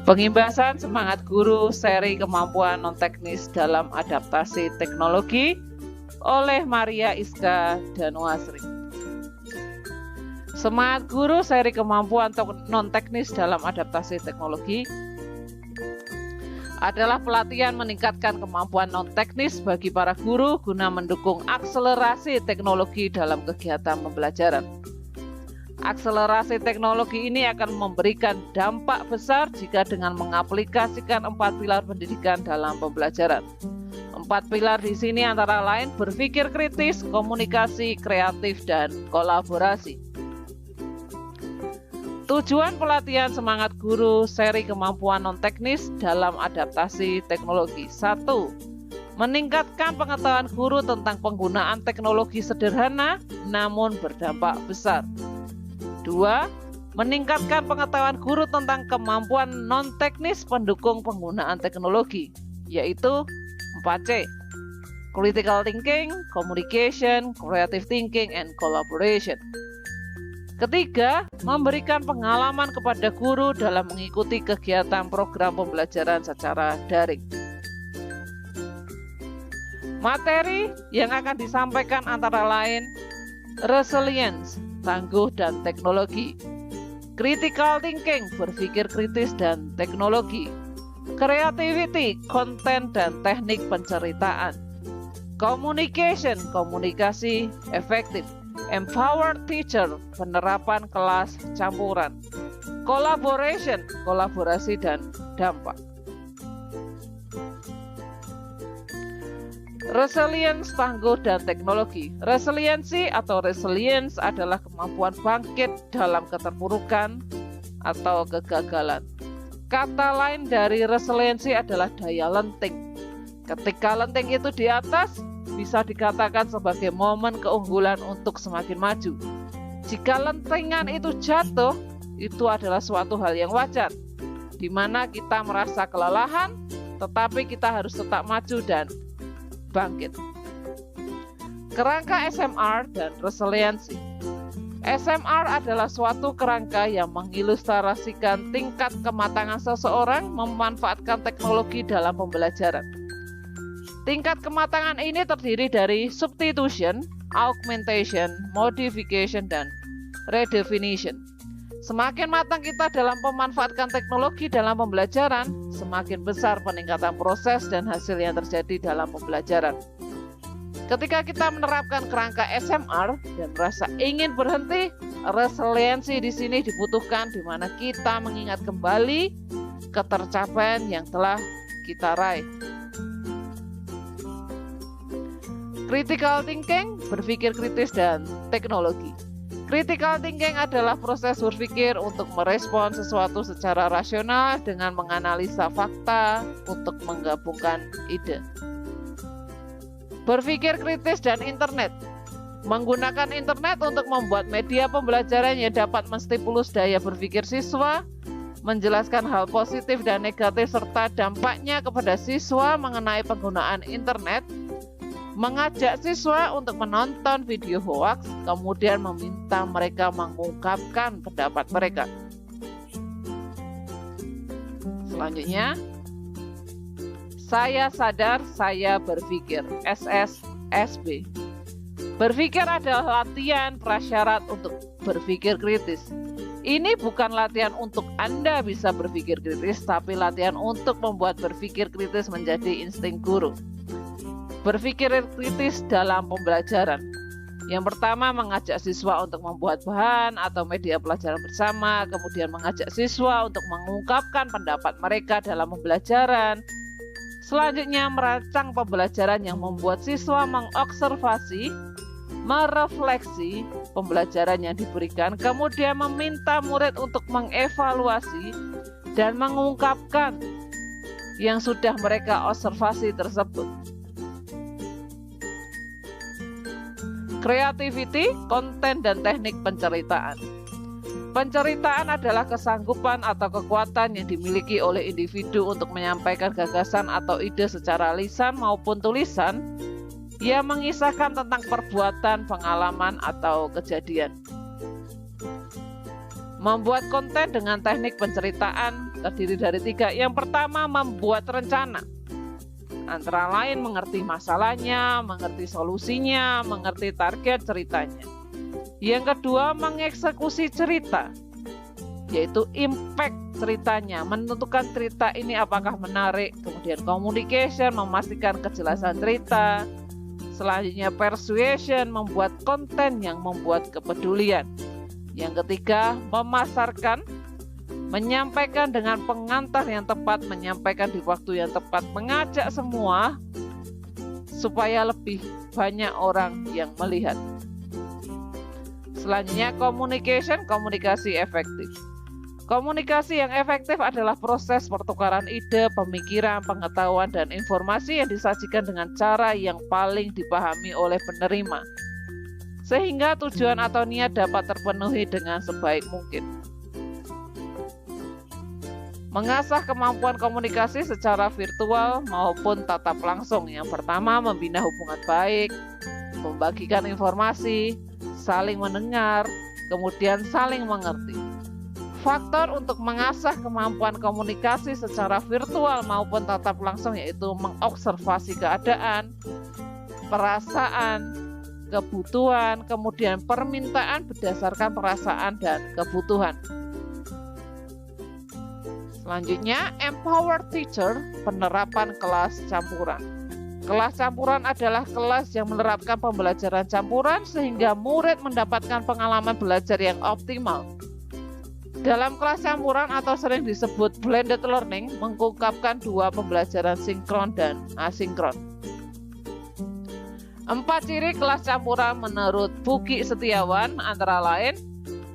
Pengimbasan semangat guru seri kemampuan non-teknis dalam adaptasi teknologi oleh Maria Iska Danuasri. Semangat guru seri kemampuan non-teknis dalam adaptasi teknologi adalah pelatihan meningkatkan kemampuan non-teknis bagi para guru guna mendukung akselerasi teknologi dalam kegiatan pembelajaran. Akselerasi teknologi ini akan memberikan dampak besar jika dengan mengaplikasikan 4 pilar pendidikan dalam pembelajaran. 4 pilar di sini antara lain berpikir kritis, komunikasi, kreatif, dan kolaborasi. Tujuan pelatihan semangat guru seri kemampuan non-teknis dalam adaptasi teknologi. 1. Meningkatkan pengetahuan guru tentang penggunaan teknologi sederhana namun berdampak besar. 2. Meningkatkan pengetahuan guru tentang kemampuan non-teknis pendukung penggunaan teknologi, yaitu 4C. Critical thinking, communication, creative thinking, and collaboration. Ketiga, memberikan pengalaman kepada guru dalam mengikuti kegiatan program pembelajaran secara daring. Materi yang akan disampaikan antara lain resilience, tangguh dan teknologi, critical thinking, berpikir kritis dan teknologi, creativity, konten dan teknik penceritaan, communication, komunikasi efektif, empowered teacher, penerapan kelas campuran, collaboration, kolaborasi dan dampak. Resilience, tangguh dan teknologi. Resiliensi atau resilience adalah kemampuan bangkit dalam keterpurukan atau kegagalan. Kata lain dari resiliensi adalah daya lenting. Ketika lenting itu di atas, bisa dikatakan sebagai momen keunggulan untuk semakin maju. Jika lentingan itu jatuh, itu adalah suatu hal yang wajar, di mana kita merasa kelelahan, tetapi kita harus tetap maju dan bangkit. Kerangka SMR dan resiliensi. SMR adalah suatu kerangka yang mengilustrasikan tingkat kematangan seseorang memanfaatkan teknologi dalam pembelajaran. Tingkat kematangan ini terdiri dari substitution, augmentation, modification, dan redefinition. Semakin matang kita dalam memanfaatkan teknologi dalam pembelajaran, semakin besar peningkatan proses dan hasil yang terjadi dalam pembelajaran. Ketika kita menerapkan kerangka SMR dan merasa ingin berhenti, resiliensi di sini dibutuhkan, di mana kita mengingat kembali ketercapaian yang telah kita raih. Critical thinking, berpikir kritis dan teknologi. Critical thinking adalah proses berpikir untuk merespon sesuatu secara rasional dengan menganalisa fakta untuk menggabungkan ide. Berpikir kritis dan internet. Menggunakan internet untuk membuat media pembelajaran yang dapat menstimulus daya berpikir siswa, menjelaskan hal positif dan negatif serta dampaknya kepada siswa mengenai penggunaan internet, mengajak siswa untuk menonton video hoaks, kemudian meminta mereka mengungkapkan pendapat mereka. Selanjutnya, saya sadar, saya berpikir, SSSB. Berpikir adalah latihan prasyarat untuk berpikir kritis. Ini bukan latihan untuk Anda bisa berpikir kritis, tapi latihan untuk membuat berpikir kritis menjadi insting guru. Berpikir kritis dalam pembelajaran. Yang pertama, mengajak siswa untuk membuat bahan atau media pelajaran bersama, kemudian mengajak siswa untuk mengungkapkan pendapat mereka dalam pembelajaran. Selanjutnya, merancang pembelajaran yang membuat siswa mengobservasi, merefleksi pembelajaran yang diberikan, kemudian meminta murid untuk mengevaluasi dan mengungkapkan yang sudah mereka observasi tersebut. Creativity, konten dan teknik penceritaan. Penceritaan adalah kesanggupan atau kekuatan yang dimiliki oleh individu untuk menyampaikan gagasan atau ide secara lisan maupun tulisan yang mengisahkan tentang perbuatan, pengalaman, atau kejadian. Membuat konten dengan teknik penceritaan terdiri dari 3. Yang pertama, membuat rencana. Antara lain mengerti masalahnya, mengerti solusinya, mengerti target ceritanya. Yang kedua, mengeksekusi cerita, yaitu impact ceritanya, menentukan cerita ini apakah menarik. Kemudian communication, memastikan kejelasan cerita. Selanjutnya persuasion, membuat konten yang membuat kepedulian. Yang ketiga, memasarkan, menyampaikan dengan pengantar yang tepat, menyampaikan di waktu yang tepat, mengajak semua supaya lebih banyak orang yang melihat. Selanjutnya communication, komunikasi efektif. Komunikasi yang efektif adalah proses pertukaran ide, pemikiran, pengetahuan, dan informasi yang disajikan dengan cara yang paling dipahami oleh penerima, sehingga tujuan atau niat dapat terpenuhi dengan sebaik mungkin. Mengasah kemampuan komunikasi secara virtual maupun tatap langsung. Yang pertama, membina hubungan baik, membagikan informasi, saling mendengar, kemudian saling mengerti. Faktor untuk mengasah kemampuan komunikasi secara virtual maupun tatap langsung yaitu mengobservasi keadaan, perasaan, kebutuhan, kemudian permintaan berdasarkan perasaan dan kebutuhan. Selanjutnya, empower teacher, penerapan kelas campuran. Kelas campuran adalah kelas yang menerapkan pembelajaran campuran sehingga murid mendapatkan pengalaman belajar yang optimal. Dalam kelas campuran atau sering disebut blended learning, mengungkapkan 2 pembelajaran sinkron dan asinkron. 4 ciri kelas campuran menurut Buki Setiawan antara lain,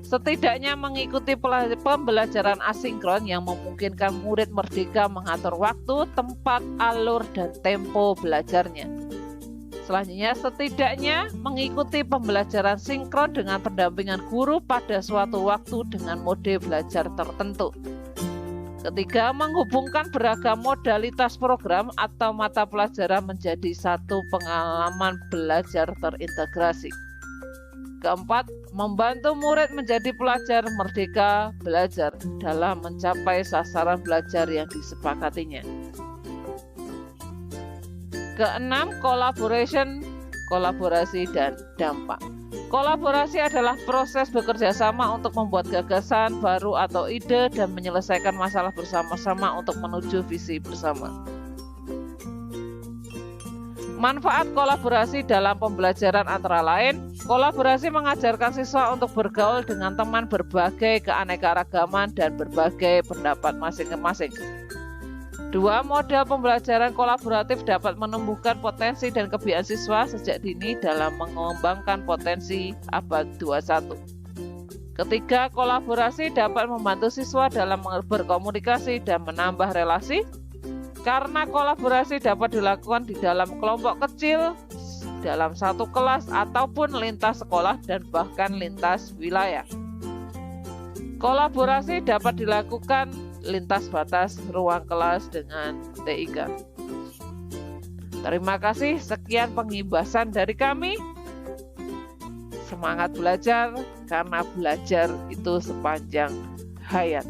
setidaknya mengikuti pembelajaran asinkron yang memungkinkan murid merdeka mengatur waktu, tempat, alur, dan tempo belajarnya. Selanjutnya, setidaknya mengikuti pembelajaran sinkron dengan pendampingan guru pada suatu waktu dengan mode belajar tertentu. Ketiga, menghubungkan beragam modalitas program atau mata pelajaran menjadi satu pengalaman belajar terintegrasi. Keempat, membantu murid menjadi pelajar merdeka belajar dalam mencapai sasaran belajar yang disepakatinya. Keenam, collaboration, kolaborasi dan dampak. Kolaborasi adalah proses bekerja sama untuk membuat gagasan baru atau ide dan menyelesaikan masalah bersama-sama untuk menuju visi bersama. Manfaat kolaborasi dalam pembelajaran antara lain, kolaborasi mengajarkan siswa untuk bergaul dengan teman berbagai keanekaragaman dan berbagai pendapat masing-masing. 2. Model pembelajaran kolaboratif dapat menumbuhkan potensi dan kebiasaan siswa sejak dini dalam mengembangkan potensi abad 21. Ketiga, kolaborasi dapat membantu siswa dalam berkomunikasi dan menambah relasi. Karena kolaborasi dapat dilakukan di dalam kelompok kecil, dalam satu kelas, ataupun lintas sekolah dan bahkan lintas wilayah. Kolaborasi dapat dilakukan lintas batas ruang kelas dengan TIK. Terima kasih, sekian pengibasan dari kami. Semangat belajar, karena belajar itu sepanjang hayat.